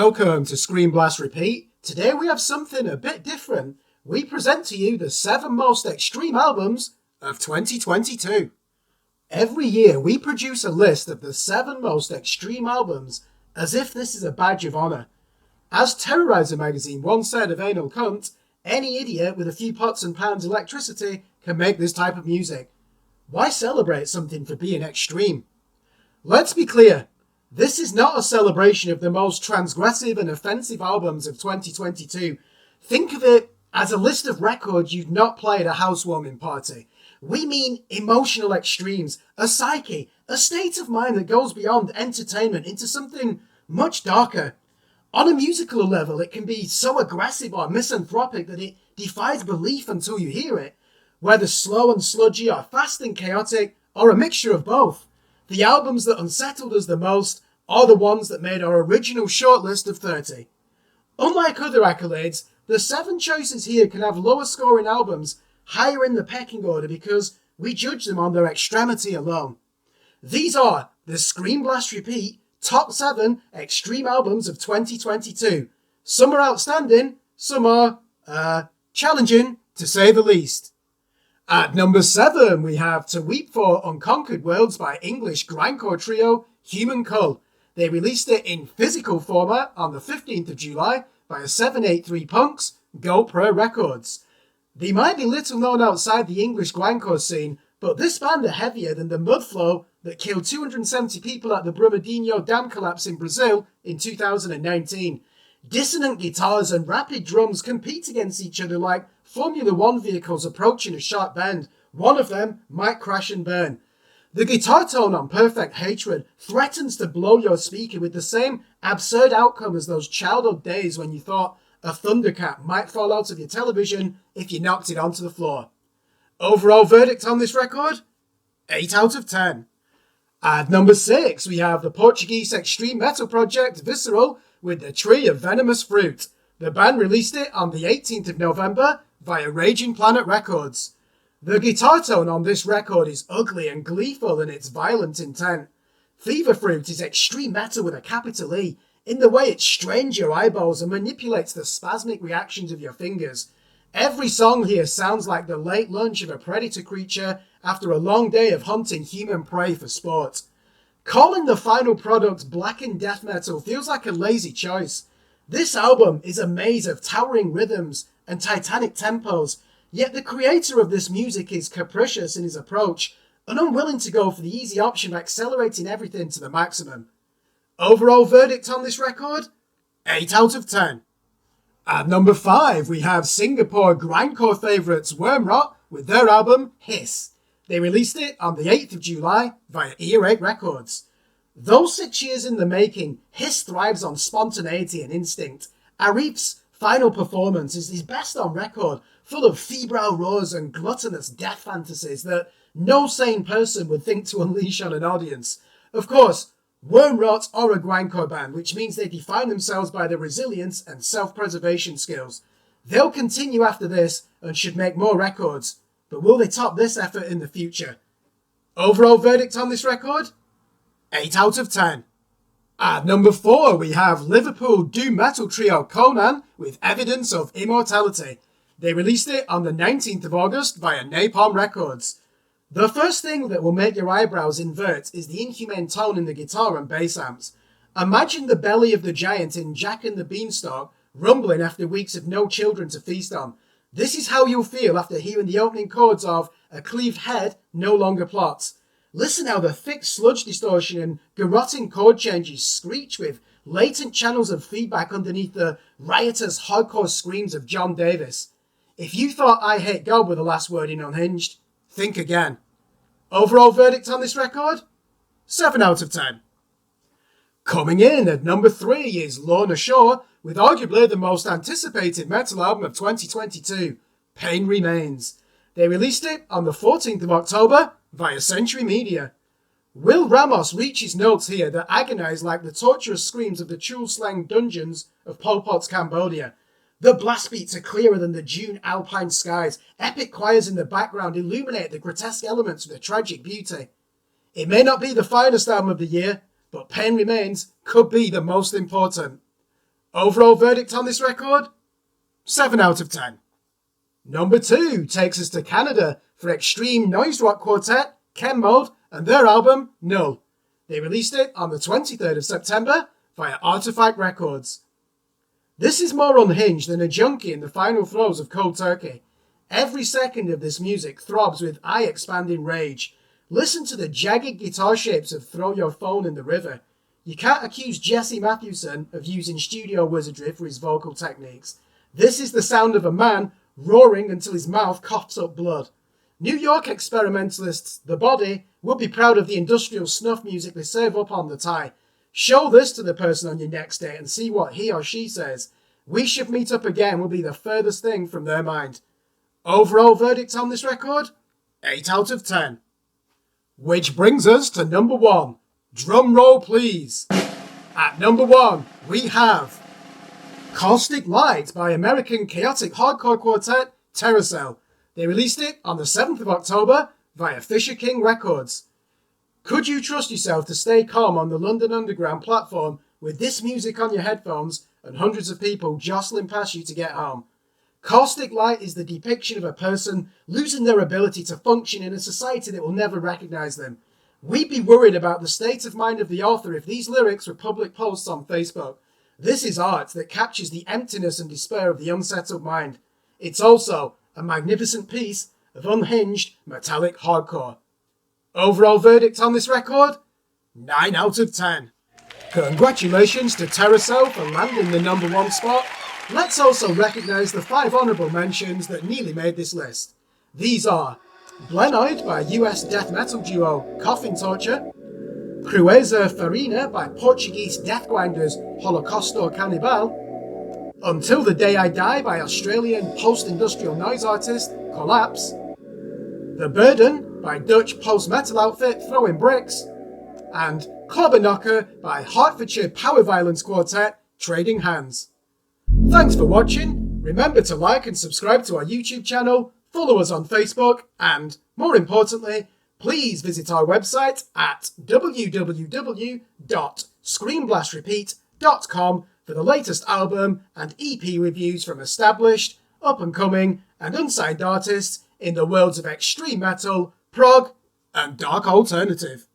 Welcome to Screen Blast Repeat. Today we have something a bit different. We present to you the 7 most extreme albums of 2022. Every year we produce a list of the 7 most extreme albums as if this is a badge of honour. As Terrorizer magazine once said of Anal Cunt, any idiot with a few pots and pans electricity can make this type of music. Why celebrate something for being extreme? Let's be clear. This is not a celebration of the most transgressive and offensive albums of 2022. Think of it as a list of records you'd not play at a housewarming party. We mean emotional extremes, a psyche, a state of mind that goes beyond entertainment into something much darker. On a musical level, it can be so aggressive or misanthropic that it defies belief until you hear it. Whether slow and sludgy or fast and chaotic, or a mixture of both. The albums that unsettled us the most are the ones that made our original shortlist of 30. Unlike other accolades, the 7 choices here can have lower scoring albums higher in the pecking order because we judge them on their extremity alone. These are the Screen Blast Repeat Top 7 Extreme Albums of 2022. Some are outstanding, some are challenging to say the least. At number 7, we have To Weep For Unconquered Worlds by English grindcore trio Human Cull. They released it in physical format on the 15th of July by 783 Punks, GoPro Records. They might be little known outside the English grindcore scene, but this band are heavier than the mudflow that killed 270 people at the Brumadinho dam collapse in Brazil in 2019. Dissonant guitars and rapid drums compete against each other like Formula One vehicles approaching a sharp bend. One of them might crash and burn. The guitar tone on Perfect Hatred threatens to blow your speaker with the same absurd outcome as those childhood days when you thought a Thundercat might fall out of your television if you knocked it onto the floor. Overall verdict on this record? 8 out of 10. At number 6, we have the Portuguese extreme metal project Visceral with the Tree of Venomous Fruit. The band released it on the 18th of November via Raging Planet Records. The guitar tone on this record is ugly and gleeful in its violent intent. Fever Fruit is extreme metal with a capital E, in the way it strains your eyeballs and manipulates the spasmic reactions of your fingers. Every song here sounds like the late lunch of a predator creature after a long day of hunting human prey for sport. Calling the final product blackened death metal feels like a lazy choice. This album is a maze of towering rhythms and titanic tempos, yet the creator of this music is capricious in his approach and unwilling to go for the easy option of accelerating everything to the maximum. Overall verdict on this record? 8 out of 10. At number 5, we have Singapore grindcore favourites Wormrot with their album Hiss. They released it on the 8th of July via Earache Records. Though 6 years in the making, Hiss thrives on spontaneity and instinct. Arif's final performance is his best on record, full of febrile roars and gluttonous death fantasies that no sane person would think to unleash on an audience. Of course, Wormrot are a grindcore band, which means they define themselves by their resilience and self-preservation skills. They'll continue after this and should make more records, but will they top this effort in the future? Overall verdict on this record? 8 out of 10. At number 4, we have Liverpool doom metal trio Conan with Evidence of Immortality. They released it on the 19th of August via Napalm Records. The first thing that will make your eyebrows invert is the inhumane tone in the guitar and bass amps. Imagine the belly of the giant in Jack and the Beanstalk rumbling after weeks of no children to feast on. This is how you'll feel after hearing the opening chords of A Cleaved Head No Longer Plots. Listen how the thick sludge distortion and garroting chord changes screech with latent channels of feedback underneath the riotous hardcore screams of John Davis. If you thought I Hate God were the last word in Unhinged, think again. Overall verdict on this record? 7 out of 10. Coming in at number 3 is Lorna with arguably the most anticipated metal album of 2022, Pain Remains. They released it on the 14th of October via Century Media. Will Ramos reaches notes here that agonize like the torturous screams of the Chul Slang dungeons of Pol Pot's Cambodia. The blast beats are clearer than the June alpine skies. Epic choirs in the background illuminate the grotesque elements with a tragic beauty. It may not be the finest album of the year, but Pain Remains could be the most important. Overall verdict on this record? 7 out of 10. Number 2 takes us to Canada for extreme noise rock quartet Ken Mode and their album Null. They released it on the 23rd of September via Artifact Records. This is more unhinged than a junkie in the final throes of cold turkey. Every second of this music throbs with eye-expanding rage. Listen to the jagged guitar shapes of Throw Your Phone in the River. You can't accuse Jesse Matthewson of using studio wizardry for his vocal techniques. This is the sound of a man roaring until his mouth coughs up blood. New York experimentalists The Body would be proud of the industrial snuff music they serve up on the tie. Show this to the person on your next date and see what he or she says. We Should Meet Up Again will be the furthest thing from their mind. Overall verdict on this record? 8 out of 10. Which brings us to number 1. Drum roll please. At number 1, we have Caustic Light by American chaotic hardcore quartet Terracell. They released it on the 7th of October via Fisher King Records. Could you trust yourself to stay calm on the London Underground platform with this music on your headphones and hundreds of people jostling past you to get home? Caustic Light is the depiction of a person losing their ability to function in a society that will never recognise them. We'd be worried about the state of mind of the author if these lyrics were public posts on Facebook. This is art that captures the emptiness and despair of the unsettled mind. It's also a magnificent piece of unhinged metallic hardcore. Overall verdict on this record? 9 out of 10. Congratulations to Terracell for landing the number 1 spot. Let's also recognise the 5 honourable mentions that nearly made this list. These are Blenoid by US death metal duo Coffin Torture, Crueza Farina by Portuguese death grinders Holocausto Canibal, Until the Day I Die by Australian post-industrial noise artist Collapse, The Burden by Dutch post-metal outfit Throwing Bricks, and Clubber Knocker by Hertfordshire power violence quartet Trading Hands. Thanks for watching. Remember to like and subscribe to our YouTube channel, follow us on Facebook, and, more importantly, please visit our website at www.screenblastrepeat.com for the latest album and EP reviews from established, up-and-coming, and unsigned artists in the worlds of extreme metal, prog, and dark alternative.